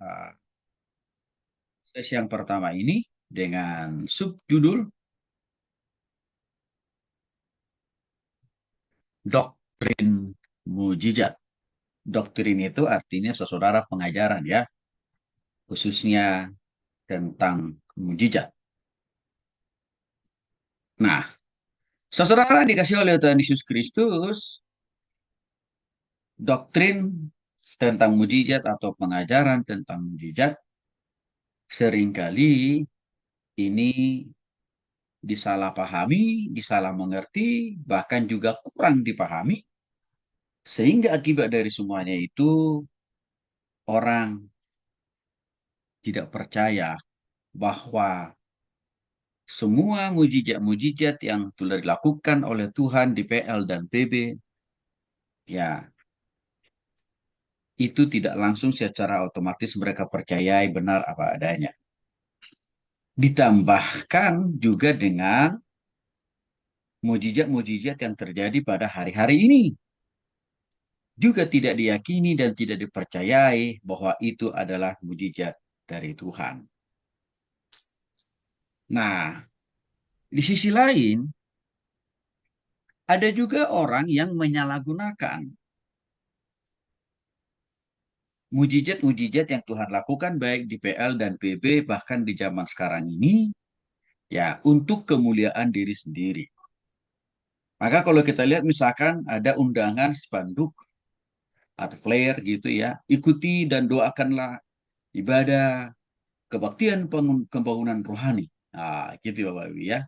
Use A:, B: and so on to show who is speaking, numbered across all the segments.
A: uh, sesi yang pertama ini dengan subjudul Doktrin Mujizat. Doktrin itu artinya saudara pengajaran ya, khususnya tentang mujizat. Nah, saudara dikasih oleh Tuhan Yesus Kristus, doktrin tentang mujizat atau pengajaran tentang mujizat seringkali ini disalahpahami, disalah mengerti, bahkan juga kurang dipahami, sehingga akibat dari semuanya itu orang tidak percaya bahwa semua mujizat-mujizat yang telah dilakukan oleh Tuhan di PL dan PB, ya itu tidak langsung secara otomatis mereka percayai benar apa adanya. Ditambahkan juga dengan mujizat-mujizat yang terjadi pada hari-hari ini. Juga tidak diyakini dan tidak dipercayai bahwa itu adalah mujizat dari Tuhan. Nah, di sisi lain, ada juga orang yang menyalahgunakan mujizat-mujizat yang Tuhan lakukan baik di PL dan PB bahkan di zaman sekarang ini ya untuk kemuliaan diri sendiri. Maka kalau kita lihat misalkan ada undangan spanduk atau flare gitu ya, ikuti dan doakanlah ibadah kebaktian pembangunan rohani. Nah, gitu Bapak Ibu ya.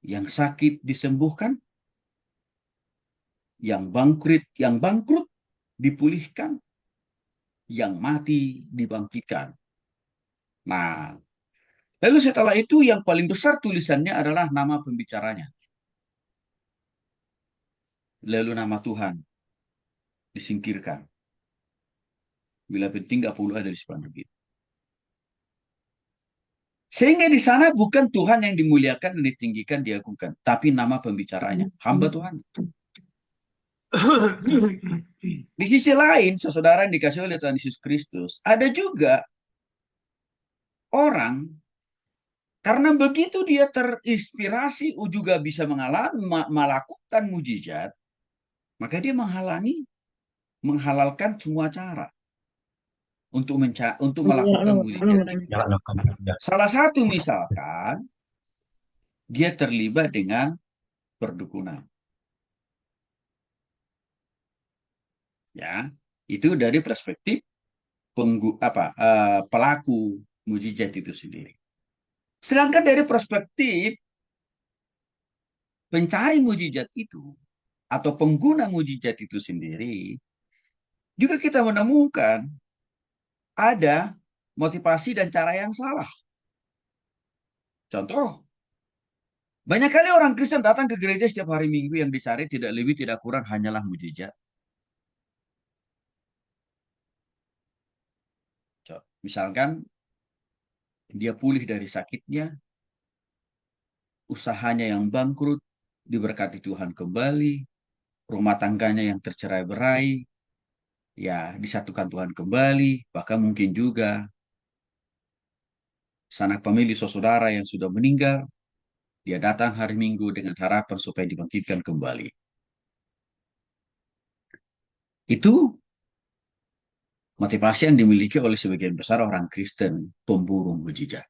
A: Yang sakit disembuhkan, yang bangkrut dipulihkan, yang mati dibangkitkan. Nah, lalu setelah itu yang paling besar tulisannya adalah nama pembicaranya. Lalu nama Tuhan disingkirkan. Bila penting nggak perlu ada di spanduk itu. Sehingga di sana bukan Tuhan yang dimuliakan dan ditinggikan, diagungkan, tapi nama pembicaranya, hamba Tuhan. Di sisi lain, saudara yang dikasih oleh Tuhan Yesus Kristus, ada juga orang karena begitu dia terinspirasi juga bisa mengalami melakukan mujizat, maka dia menghalalkan semua cara untuk melakukan mujizat itu. Salah satu misalkan dia terlibat dengan perdukunan, ya itu dari perspektif pelaku mujizat itu sendiri. Sedangkan dari perspektif pencari mujizat itu atau pengguna mujizat itu sendiri, juga kita menemukan ada motivasi dan cara yang salah. Contoh, banyak kali orang Kristen datang ke gereja setiap hari Minggu yang dicari tidak lebih tidak kurang hanyalah mujizat. Misalkan dia pulih dari sakitnya, usahanya yang bangkrut, diberkati Tuhan kembali, rumah tangganya yang tercerai-berai, ya disatukan Tuhan kembali, bahkan mungkin juga sanak pemilih saudara yang sudah meninggal, dia datang hari Minggu dengan harapan supaya dibangkitkan kembali. Itu motivasi yang dimiliki oleh sebagian besar orang Kristen pemburu mujizat.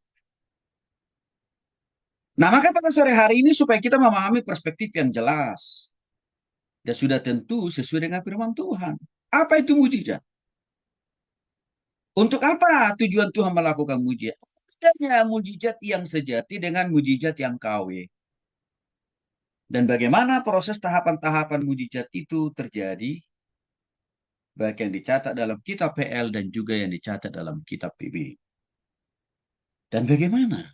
A: Nah, maka pada sore hari ini supaya kita memahami perspektif yang jelas dan sudah tentu sesuai dengan firman Tuhan. Apa itu mujizat? Untuk apa tujuan Tuhan melakukan mujizat? Adanya mujizat yang sejati dengan mujizat yang KW. Dan bagaimana proses tahapan-tahapan mujizat itu terjadi? Baik yang dicatat dalam kitab PL dan juga yang dicatat dalam kitab PB. Dan bagaimana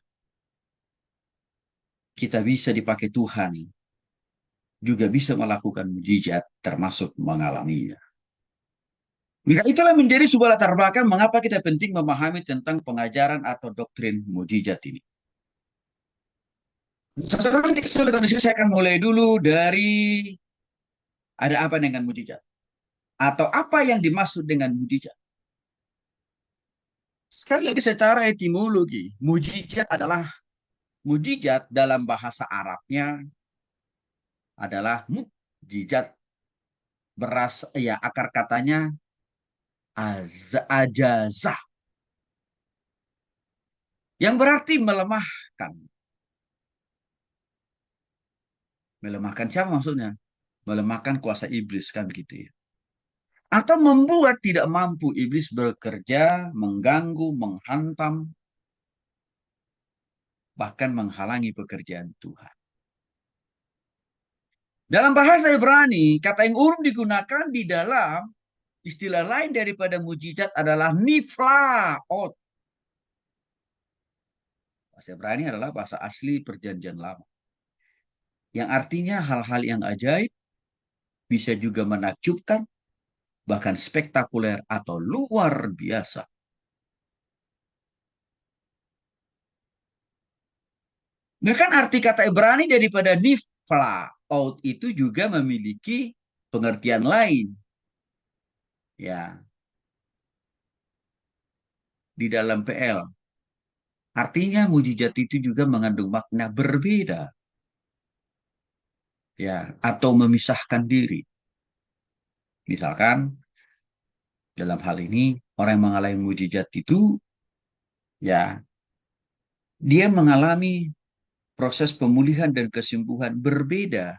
A: kita bisa dipakai Tuhan juga bisa melakukan mujizat termasuk mengalaminya. Maka itulah menjadi sebuah latar belakang mengapa kita penting memahami tentang pengajaran atau doktrin mujizat ini. Saudara di kesulitan saya akan mulai dulu dari ada apa dengan mujizat atau apa yang dimaksud dengan mujizat. Sekali lagi secara etimologi, mujizat adalah mujizat dalam bahasa Arabnya adalah mukjizat, beras ya akar katanya ajazah yang berarti melemahkan. Melemahkan siapa maksudnya? Melemahkan kuasa iblis kan gitu ya. Atau membuat tidak mampu iblis bekerja, mengganggu, menghantam, bahkan menghalangi pekerjaan Tuhan. Dalam bahasa Ibrani, kata yang umum digunakan di dalam istilah lain daripada mujizat adalah niflaot. Bahasa Ibrani adalah bahasa asli perjanjian lama. Yang artinya hal-hal yang ajaib, bisa juga menakjubkan, bahkan spektakuler atau luar biasa. Bahkan arti kata Ibrani daripada niflaot itu juga memiliki pengertian lain. Ya, di dalam PL. Artinya mujizat itu juga mengandung makna berbeda. Ya, atau memisahkan diri. Misalkan dalam hal ini orang yang mengalami mujizat itu ya dia mengalami proses pemulihan dan kesembuhan berbeda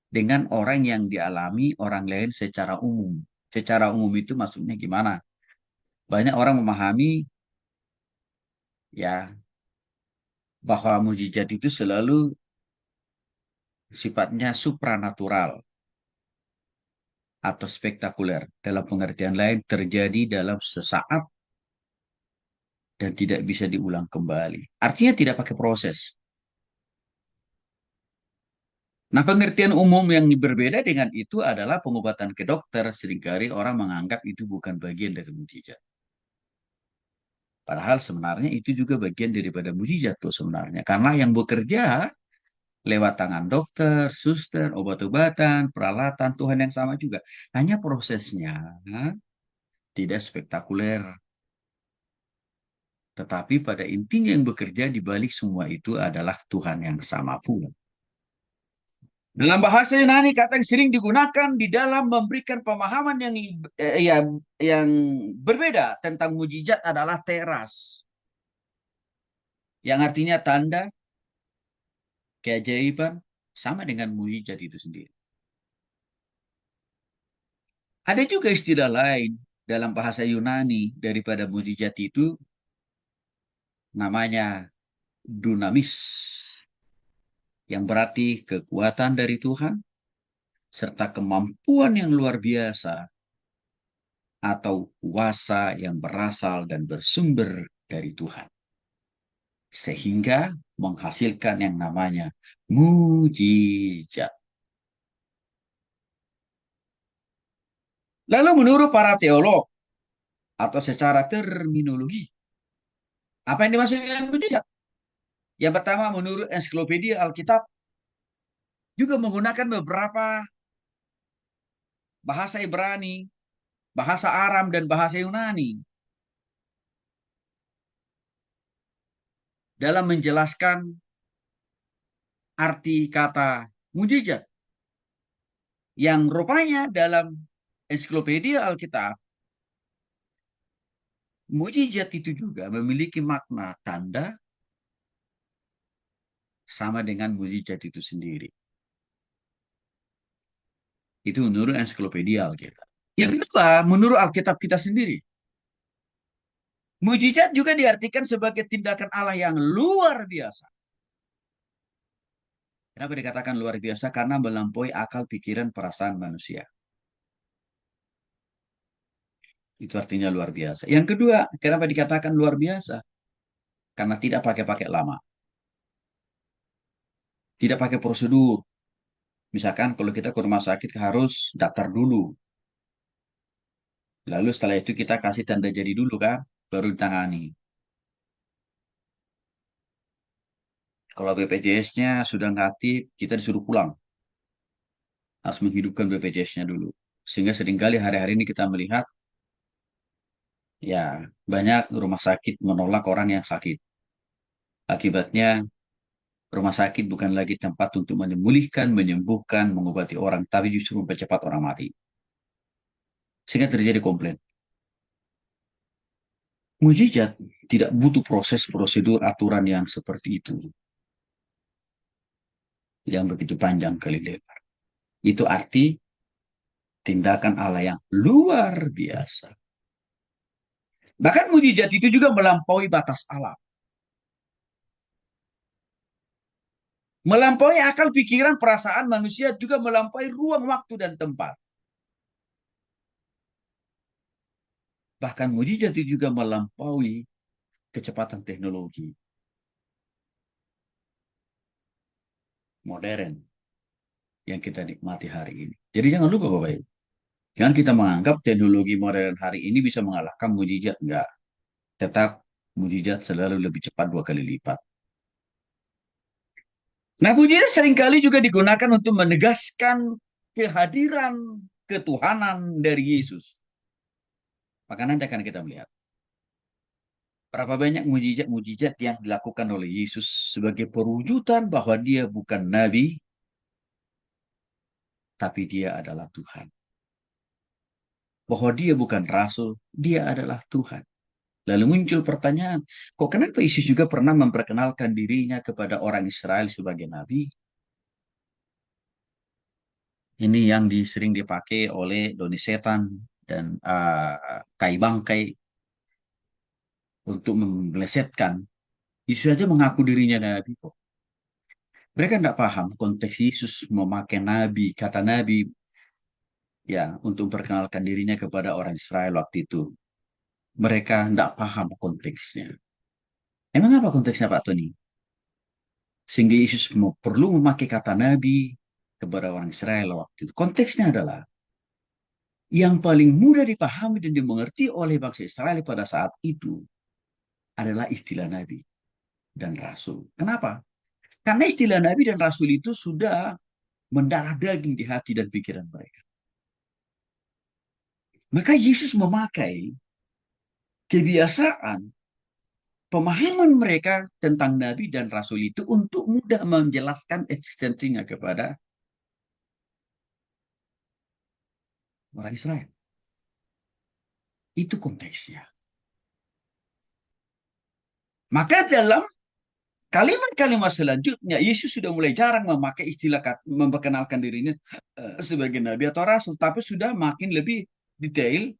A: dengan orang yang dialami orang lain secara umum. Secara umum itu maksudnya gimana? Banyak orang memahami ya bahwa mujizat itu selalu sifatnya supranatural atau spektakuler. Dalam pengertian lain terjadi dalam sesaat dan tidak bisa diulang kembali. Artinya tidak pakai proses. Nah, pengertian umum yang berbeda dengan itu adalah pengobatan ke dokter. Seringkali orang menganggap itu bukan bagian dari mujizat. Padahal sebenarnya itu juga bagian daripada mujizat tuh sebenarnya. Karena yang bekerja lewat tangan dokter, suster, obat-obatan, peralatan, Tuhan yang sama juga. Hanya prosesnya tidak spektakuler. Tetapi pada intinya yang bekerja di balik semua itu adalah Tuhan yang sama pula. Dalam bahasa Yunani, kata yang sering digunakan di dalam memberikan pemahaman yang berbeda tentang mujizat adalah teras, yang artinya tanda, keajaiban, sama dengan mujizat itu sendiri. Ada juga istilah lain dalam bahasa Yunani daripada mujizat itu, namanya dunamis, yang berarti kekuatan dari Tuhan, serta kemampuan yang luar biasa atau kuasa yang berasal dan bersumber dari Tuhan. Sehingga menghasilkan yang namanya mujizat. Lalu menurut para teolog atau secara terminologi, apa yang dimaksud dengan mujizat? Yang pertama, menurut ensiklopedia Alkitab, juga menggunakan beberapa bahasa Ibrani, bahasa Aram, dan bahasa Yunani dalam menjelaskan arti kata mujizat. Yang rupanya dalam ensiklopedia Alkitab, mujizat itu juga memiliki makna tanda sama dengan mujizat itu sendiri. Itu menurut ensiklopedia Alkitab. Yang kedua, menurut Alkitab kita sendiri, mujizat juga diartikan sebagai tindakan Allah yang luar biasa. Kenapa dikatakan luar biasa? Karena melampaui akal, pikiran, perasaan manusia. Itu artinya luar biasa. Yang kedua, kenapa dikatakan luar biasa? Karena tidak pakai-pakai lama. Tidak pakai prosedur. Misalkan kalau kita ke rumah sakit harus daftar dulu. Lalu setelah itu kita kasih tanda jadi dulu kan, baru ditangani. Kalau BPJS-nya sudah nggak aktif, kita disuruh pulang. Harus menghidupkan BPJS-nya dulu. Sehingga seringkali hari-hari ini kita melihat Ya, banyak rumah sakit menolak orang yang sakit. Akibatnya, rumah sakit bukan lagi tempat untuk memulihkan, menyembuhkan, mengobati orang, tapi justru mempercepat orang mati. Sehingga terjadi komplain. Mujizat tidak butuh proses prosedur aturan yang seperti itu, yang begitu panjang kali lebar. Itu arti tindakan Allah yang luar biasa. Bahkan mujizat itu juga melampaui batas alam. Melampaui akal pikiran perasaan manusia juga melampaui ruang waktu dan tempat. Bahkan mujizat itu juga melampaui kecepatan teknologi modern yang kita nikmati hari ini. Jadi jangan lupa Bapak Ibu. Jangan kita menganggap teknologi modern hari ini bisa mengalahkan mujizat. Enggak. Tetap mujizat selalu lebih cepat 2 kali lipat. Nah, mujizat seringkali juga digunakan untuk menegaskan kehadiran ketuhanan dari Yesus. Maka nanti akan kita melihat berapa banyak mujizat-mujizat yang dilakukan oleh Yesus sebagai perwujudan bahwa dia bukan nabi, tapi dia adalah Tuhan. Bahwa dia bukan rasul, dia adalah Tuhan. Lalu muncul pertanyaan, kok kenapa Yesus juga pernah memperkenalkan dirinya kepada orang Israel sebagai nabi? Ini yang sering dipakai oleh Doni Setan dan Kai Bangkai untuk membelesetkan. Yesus saja mengaku dirinya nabi kok. Mereka tidak paham konteks Yesus memakai nabi, kata nabi ya untuk memperkenalkan dirinya kepada orang Israel waktu itu. Mereka tidak paham konteksnya. Emang apa konteksnya Pak Tony? Sehingga Yesus perlu memakai kata nabi kepada orang Israel waktu itu. Konteksnya adalah yang paling mudah dipahami dan dimengerti oleh bangsa Israel pada saat itu adalah istilah nabi dan rasul. Kenapa? Karena istilah nabi dan rasul itu sudah mendarah daging di hati dan pikiran mereka. Maka Yesus memakai kebiasaan pemahaman mereka tentang nabi dan rasul itu untuk mudah menjelaskan eksistensinya kepada orang Israel. Itu konteksnya. Maka dalam kalimat-kalimat selanjutnya, Yesus sudah mulai jarang memakai istilah memperkenalkan dirinya sebagai nabi atau rasul, tapi sudah makin lebih detail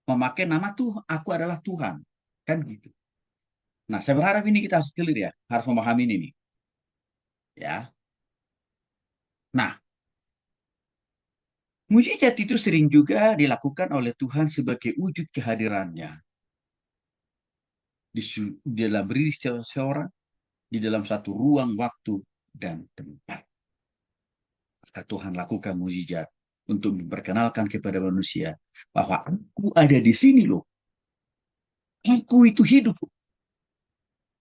A: memakai nama Tuhan. Aku adalah Tuhan, kan gitu. Nah, saya berharap ini kita harus clear ya, harus memahami ini, ya. Nah, mujizat itu sering juga dilakukan oleh Tuhan sebagai wujud kehadirannya di dalam diri seseorang, di dalam satu ruang waktu dan tempat. Maka Tuhan lakukan mujizat untuk memperkenalkan kepada manusia bahwa aku ada di sini loh. Aku itu hidup.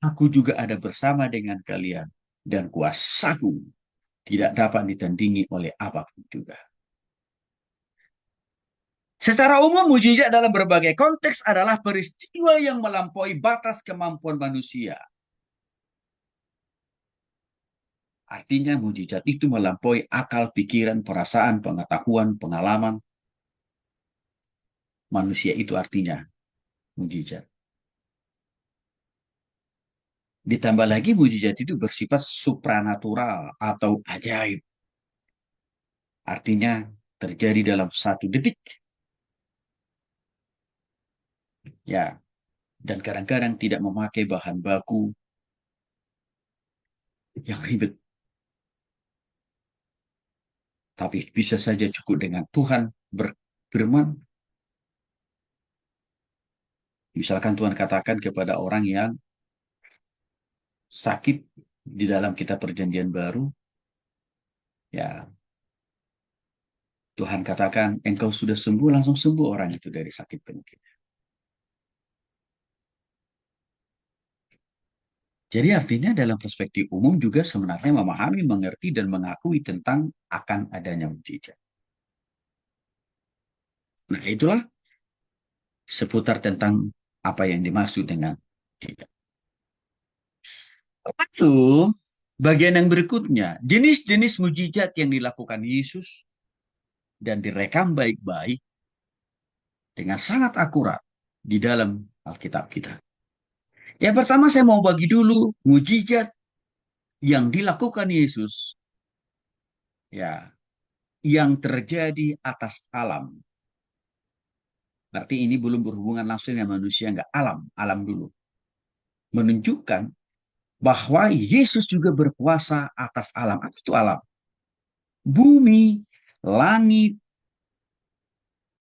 A: Aku juga ada bersama dengan kalian. Dan kuasaku tidak dapat ditandingi oleh apapun juga. Secara umum, mujizat dalam berbagai konteks adalah peristiwa yang melampaui batas kemampuan manusia. Artinya mujizat itu melampaui akal, pikiran, perasaan, pengetahuan, pengalaman. Manusia itu artinya mujizat. Ditambah lagi mujizat itu bersifat supranatural atau ajaib. Artinya terjadi dalam 1 detik. Ya, dan kadang-kadang tidak memakai bahan baku yang ribet. Tapi bisa saja cukup dengan Tuhan berfirman. Misalkan Tuhan katakan kepada orang yang sakit di dalam kitab perjanjian baru, ya Tuhan katakan, engkau sudah sembuh, langsung sembuh orang itu dari sakit penyakit. Jadi artinya dalam perspektif umum juga sebenarnya memahami, mengerti, dan mengakui tentang akan adanya mujizat. Nah itulah seputar tentang apa yang dimaksud dengan dia. Lalu, bagian yang berikutnya, jenis-jenis mujizat yang dilakukan Yesus dan direkam baik-baik dengan sangat akurat di dalam Alkitab kita. Yang pertama saya mau bagi dulu mujizat yang dilakukan Yesus ya yang terjadi atas alam. Berarti ini belum berhubungan langsung dengan manusia, enggak alam, alam dulu. Menunjukkan bahwa Yesus juga berkuasa atas alam. Apa itu alam? Bumi, langit,